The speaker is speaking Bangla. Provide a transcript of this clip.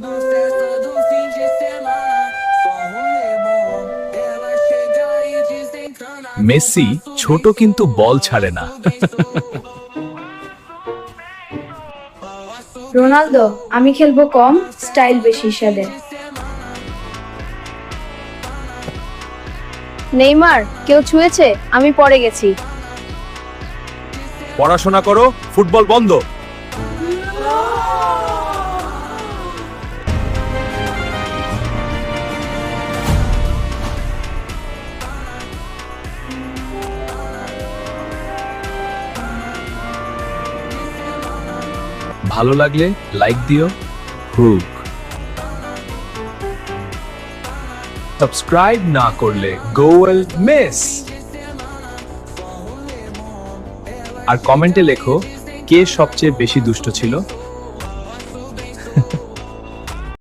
No sexo do fim de semana, só rolê bom. Ela chega e desencana. Messi ছোট কিন্তু বল ছাড়ে না। রোনালদো, আমি খেলবো কম, স্টাইল বেশি হিসাবে। নেইমার, কেউ ছুঁয়েছে? আমি পড়ে গেছি। পড়াশোনা করো, ফুটবল বন্ধ। ভালো লাগলে লাইক দিও। হুক সাবস্ক্রাইব না করলে গোল মিস। আর কমেন্টে লেখো কে সবচেয়ে বেশি দুষ্ট ছিল।